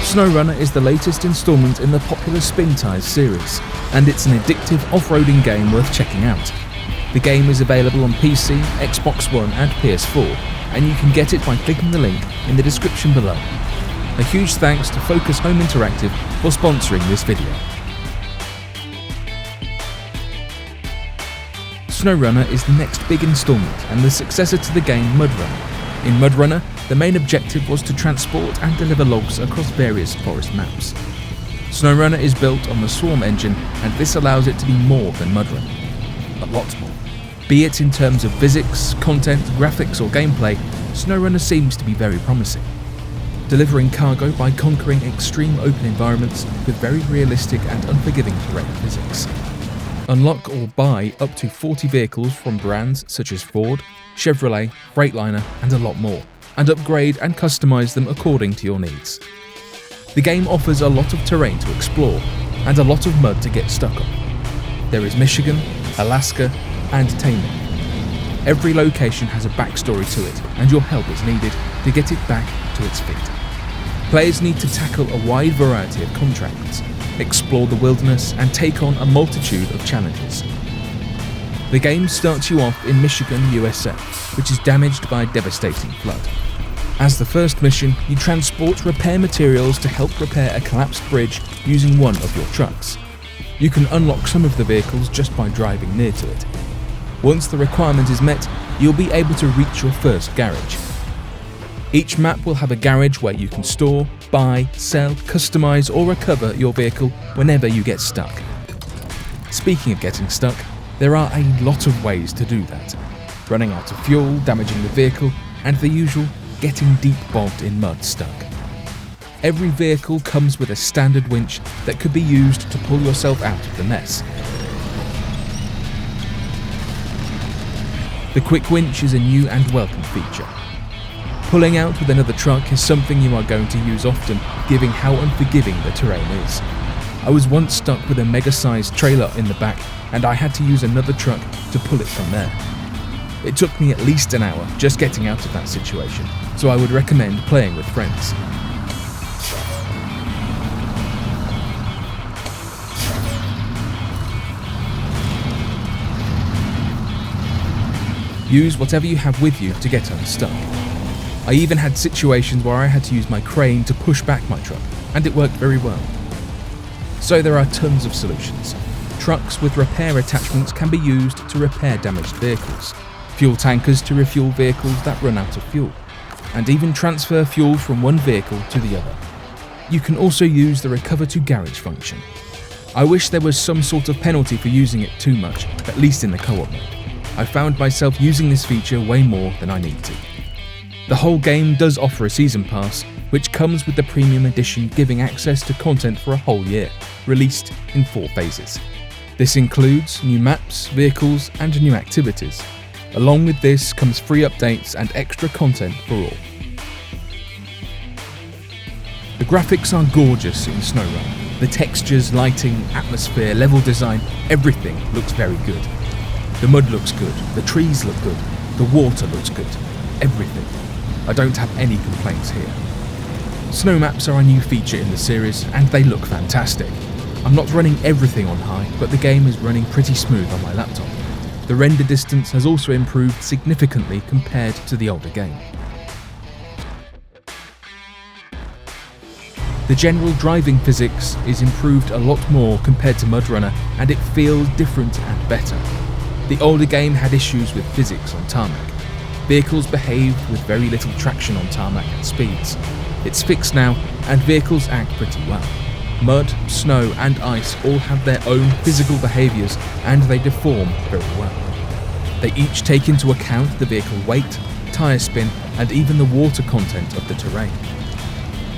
SnowRunner is the latest installment in the popular Spin Tires series, and it's an addictive off-roading game worth checking out. The game is available on PC, Xbox One and PS4, and you can get it by clicking the link in the description below. A huge thanks to Focus Home Interactive for sponsoring this video. SnowRunner is the next big installment and the successor to the game MudRunner. In MudRunner, the main objective was to transport and deliver logs across various forest maps. SnowRunner is built on the Swarm engine, and this allows it to be more than MudRunner. A lot more. Be it in terms of physics, content, graphics or gameplay, SnowRunner seems to be very promising. Delivering cargo by conquering extreme open environments with very realistic and unforgiving terrain physics. Unlock or buy up to 40 vehicles from brands such as Ford, Chevrolet, Freightliner and a lot more, and upgrade and customize them according to your needs. The game offers a lot of terrain to explore, and a lot of mud to get stuck on. There is Michigan, Alaska, and Taming. Every location has a backstory to it, and your help is needed to get it back to its feet. Players need to tackle a wide variety of contracts, explore the wilderness, and take on a multitude of challenges. The game starts you off in Michigan, USA, which is damaged by a devastating flood. As the first mission, you transport repair materials to help repair a collapsed bridge using one of your trucks. You can unlock some of the vehicles just by driving near to it. Once the requirement is met, you'll be able to reach your first garage. Each map will have a garage where you can store, buy, sell, customize or recover your vehicle whenever you get stuck. Speaking of getting stuck, there are a lot of ways to do that. Running out of fuel, damaging the vehicle, and the usual getting deep bogged in mud stuck. Every vehicle comes with a standard winch that could be used to pull yourself out of the mess. The quick winch is a new and welcome feature. Pulling out with another truck is something you are going to use often, given how unforgiving the terrain is. I was once stuck with a mega-sized trailer in the back, and I had to use another truck to pull it from there. It took me at least an hour just getting out of that situation, so I would recommend playing with friends. Use whatever you have with you to get unstuck. I even had situations where I had to use my crane to push back my truck, and it worked very well. So there are tons of solutions. Trucks with repair attachments can be used to repair damaged vehicles, fuel tankers to refuel vehicles that run out of fuel, and even transfer fuel from one vehicle to the other. You can also use the recover to garage function. I wish there was some sort of penalty for using it too much, at least in the co-op mode. I found myself using this feature way more than I need to. The whole game does offer a season pass, which comes with the premium edition giving access to content for a whole year, released in 4 phases. This includes new maps, vehicles, and new activities. Along with this comes free updates and extra content for all. The graphics are gorgeous in SnowRunner. The textures, lighting, atmosphere, level design, everything looks very good. The mud looks good, the trees look good, the water looks good, everything. I don't have any complaints here. Snow maps are a new feature in the series, and they look fantastic. I'm not running everything on high, but the game is running pretty smooth on my laptop. The render distance has also improved significantly compared to the older game. The general driving physics is improved a lot more compared to MudRunner, and it feels different and better. The older game had issues with physics on tarmac. Vehicles behaved with very little traction on tarmac at speeds. It's fixed now, and vehicles act pretty well. Mud, snow and ice all have their own physical behaviours, and they deform very well. They each take into account the vehicle weight, tyre spin and even the water content of the terrain.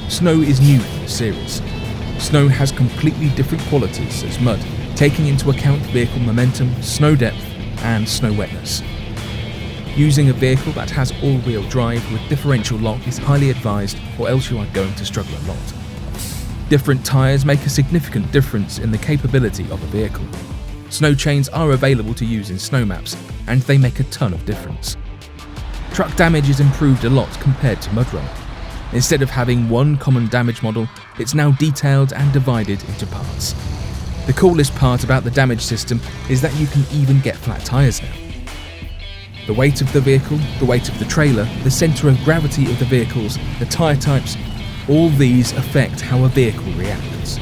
Snow is new in the series. Snow has completely different qualities as mud, taking into account vehicle momentum, snow depth and snow wetness. Using a vehicle that has all-wheel drive with differential lock is highly advised, or else you are going to struggle a lot. Different tyres make a significant difference in the capability of a vehicle. Snow chains are available to use in snow maps, and they make a ton of difference. Truck damage is improved a lot compared to MudRunner. Instead of having one common damage model, it's now detailed and divided into parts. The coolest part about the damage system is that you can even get flat tyres now. The weight of the vehicle, the weight of the trailer, the centre of gravity of the vehicles, the tyre types, all these affect how a vehicle reacts.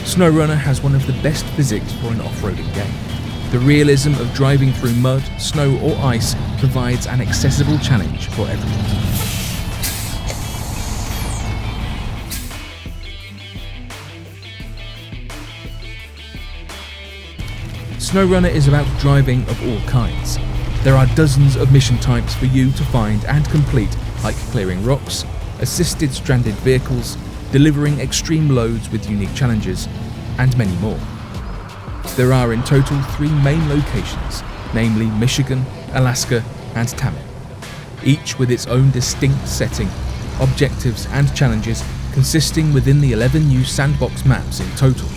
SnowRunner has one of the best physics for an off-roading game. The realism of driving through mud, snow or ice provides an accessible challenge for everyone. SnowRunner is about driving of all kinds. There are dozens of mission types for you to find and complete, like clearing rocks, assisted stranded vehicles, delivering extreme loads with unique challenges, and many more. There are in total 3 main locations, namely Michigan, Alaska, and Tamil, each with its own distinct setting, objectives, and challenges consisting within the 11 new sandbox maps in total.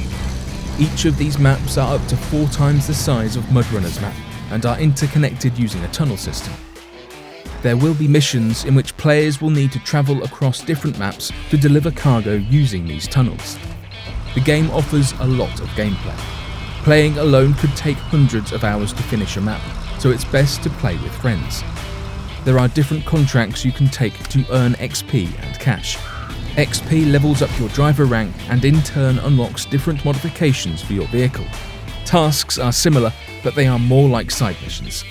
Each of these maps are up to 4 times the size of MudRunner's map and are interconnected using a tunnel system. There will be missions in which players will need to travel across different maps to deliver cargo using these tunnels. The game offers a lot of gameplay. Playing alone could take hundreds of hours to finish a map, so it's best to play with friends. There are different contracts you can take to earn XP and cash. XP levels up your driver rank and in turn unlocks different modifications for your vehicle. Tasks are similar, but they are more like side missions.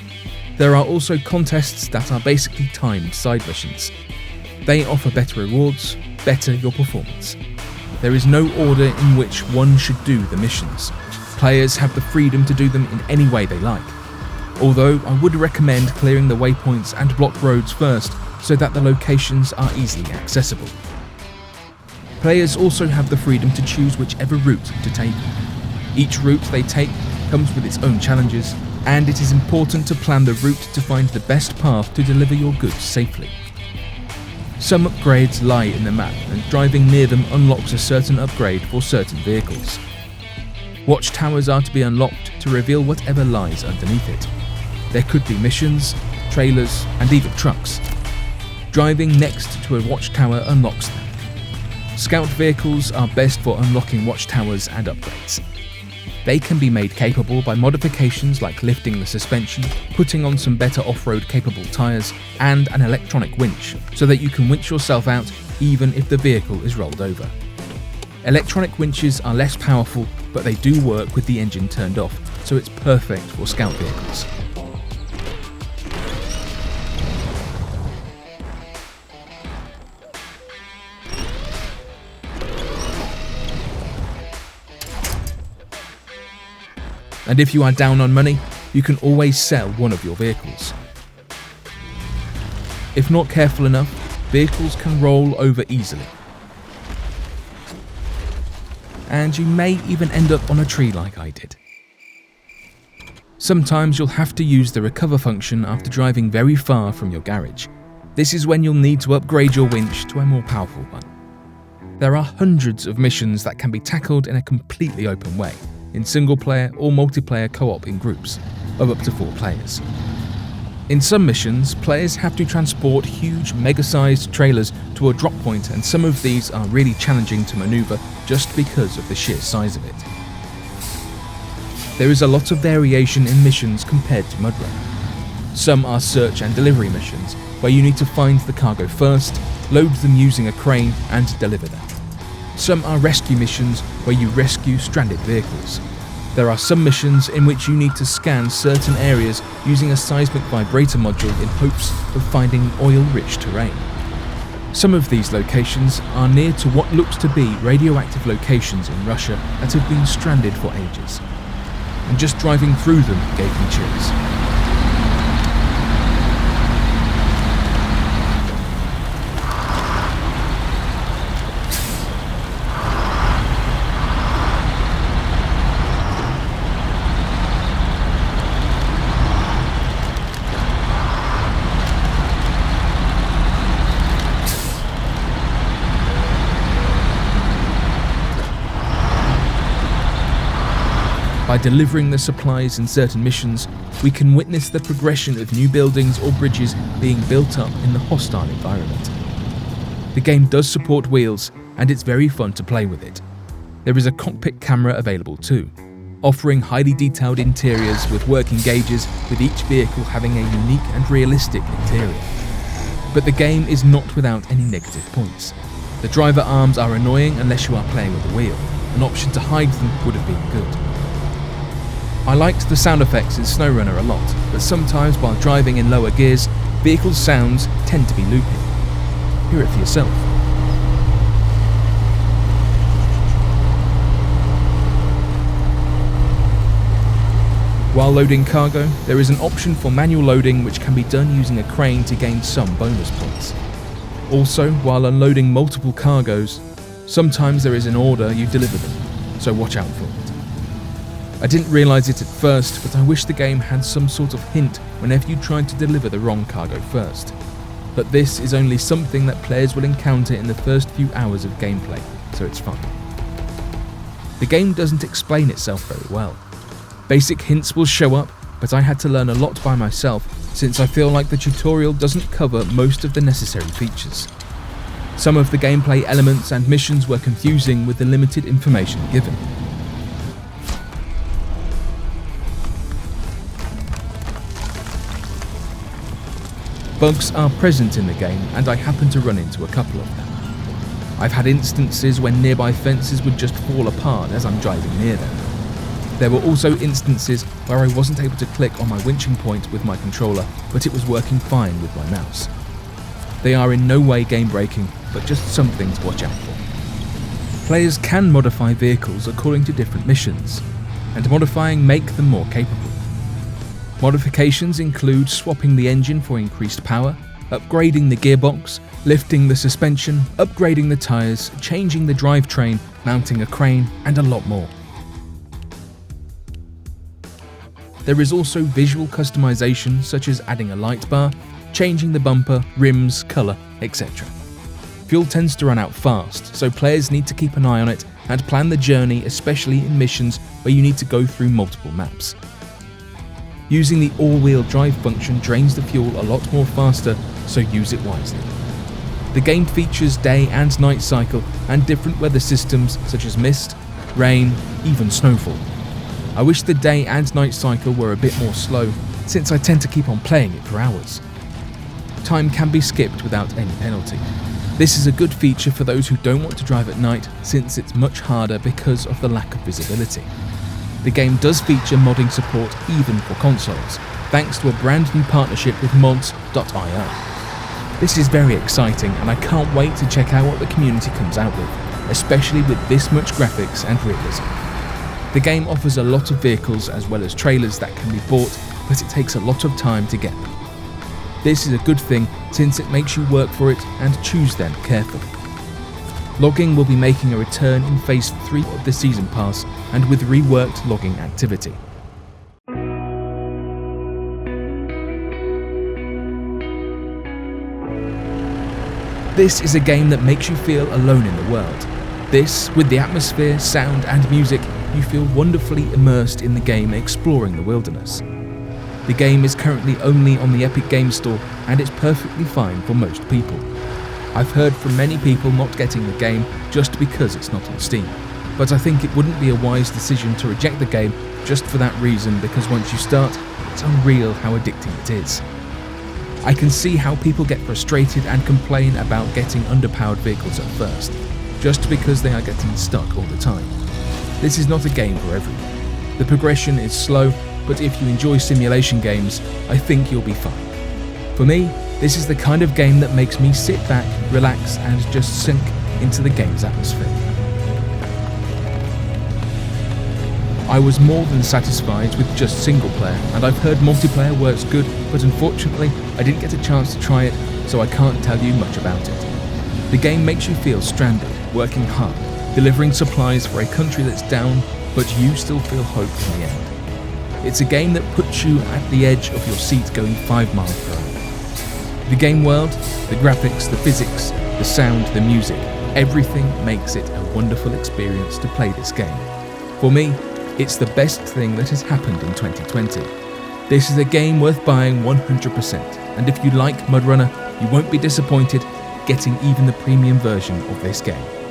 There are also contests that are basically timed side missions. They offer better rewards, better your performance. There is no order in which one should do the missions. Players have the freedom to do them in any way they like. Although I would recommend clearing the waypoints and block roads first so that the locations are easily accessible. Players also have the freedom to choose whichever route to take. Each route they take comes with its own challenges, and it is important to plan the route to find the best path to deliver your goods safely. Some upgrades lie in the map, and driving near them unlocks a certain upgrade for certain vehicles. Watchtowers are to be unlocked to reveal whatever lies underneath it. There could be missions, trailers, and even trucks. Driving next to a watchtower unlocks them. Scout vehicles are best for unlocking watchtowers and upgrades. They can be made capable by modifications like lifting the suspension, putting on some better off-road capable tyres, and an electronic winch, so that you can winch yourself out even if the vehicle is rolled over. Electronic winches are less powerful, but they do work with the engine turned off, so it's perfect for scout vehicles. And if you are down on money, you can always sell one of your vehicles. If not careful enough, vehicles can roll over easily. And you may even end up on a tree like I did. Sometimes you'll have to use the recover function after driving very far from your garage. This is when you'll need to upgrade your winch to a more powerful one. There are hundreds of missions that can be tackled in a completely open way, in single-player or multiplayer co-op in groups of up to 4 players. In some missions, players have to transport huge, mega-sized trailers to a drop point, and some of these are really challenging to maneuver just because of the sheer size of it. There is a lot of variation in missions compared to MudRunner. Some are search and delivery missions, where you need to find the cargo first, load them using a crane, and deliver them. Some are rescue missions where you rescue stranded vehicles. There are some missions in which you need to scan certain areas using a seismic vibrator module in hopes of finding oil-rich terrain. Some of these locations are near to what looks to be radioactive locations in Russia that have been stranded for ages. And just driving through them gave me chills. By delivering the supplies in certain missions, we can witness the progression of new buildings or bridges being built up in the hostile environment. The game does support wheels, and it's very fun to play with it. There is a cockpit camera available too, offering highly detailed interiors with working gauges, with each vehicle having a unique and realistic interior. But the game is not without any negative points. The driver arms are annoying unless you are playing with the wheel. An option to hide them would have been good. I liked the sound effects in SnowRunner a lot, but sometimes while driving in lower gears, vehicle sounds tend to be looping. Hear it for yourself. While loading cargo, there is an option for manual loading which can be done using a crane to gain some bonus points. Also, while unloading multiple cargoes, sometimes there is an order you deliver them, so watch out for it. I didn't realise it at first, but I wish the game had some sort of hint whenever you tried to deliver the wrong cargo first. But this is only something that players will encounter in the first few hours of gameplay, so it's fun. The game doesn't explain itself very well. Basic hints will show up, but I had to learn a lot by myself since I feel like the tutorial doesn't cover most of the necessary features. Some of the gameplay elements and missions were confusing with the limited information given. Bugs are present in the game, and I happen to run into a couple of them. I've had instances when nearby fences would just fall apart as I'm driving near them. There were also instances where I wasn't able to click on my winching point with my controller, but it was working fine with my mouse. They are in no way game-breaking, but just something to watch out for. Players can modify vehicles according to different missions, and modifying make them more capable. Modifications include swapping the engine for increased power, upgrading the gearbox, lifting the suspension, upgrading the tyres, changing the drivetrain, mounting a crane, and a lot more. There is also visual customization such as adding a light bar, changing the bumper, rims, colour, etc. Fuel tends to run out fast, so players need to keep an eye on it and plan the journey, especially in missions where you need to go through multiple maps. Using the all-wheel drive function drains the fuel a lot more faster, so use it wisely. The game features day and night cycle and different weather systems such as mist, rain, even snowfall. I wish the day and night cycle were a bit more slow, since I tend to keep on playing it for hours. Time can be skipped without any penalty. This is a good feature for those who don't want to drive at night, since it's much harder because of the lack of visibility. The game does feature modding support even for consoles, thanks to a brand new partnership with mods.io. This is very exciting, and I can't wait to check out what the community comes out with, especially with this much graphics and realism. The game offers a lot of vehicles as well as trailers that can be bought, but it takes a lot of time to get them. This is a good thing since it makes you work for it and choose them carefully. Logging will be making a return in Phase 3 of the Season Pass and with reworked logging activity. This is a game that makes you feel alone in the world. This, with the atmosphere, sound and music, you feel wonderfully immersed in the game exploring the wilderness. The game is currently only on the Epic Games Store and it's perfectly fine for most people. I've heard from many people not getting the game just because it's not on Steam, but I think it wouldn't be a wise decision to reject the game just for that reason, because once you start, it's unreal how addicting it is. I can see how people get frustrated and complain about getting underpowered vehicles at first, just because they are getting stuck all the time. This is not a game for everyone. The progression is slow, but if you enjoy simulation games, I think you'll be fine. For me, this is the kind of game that makes me sit back, relax, and just sink into the game's atmosphere. I was more than satisfied with just single player, and I've heard multiplayer works good, but unfortunately, I didn't get a chance to try it, so I can't tell you much about it. The game makes you feel stranded, working hard, delivering supplies for a country that's down, but you still feel hope in the end. It's a game that puts you at the edge of your seat going 5 miles per hour. The game world, the graphics, the physics, the sound, the music, everything makes it a wonderful experience to play this game. For me, it's the best thing that has happened in 2020. This is a game worth buying 100%, and if you like MudRunner, you won't be disappointed getting even the premium version of this game.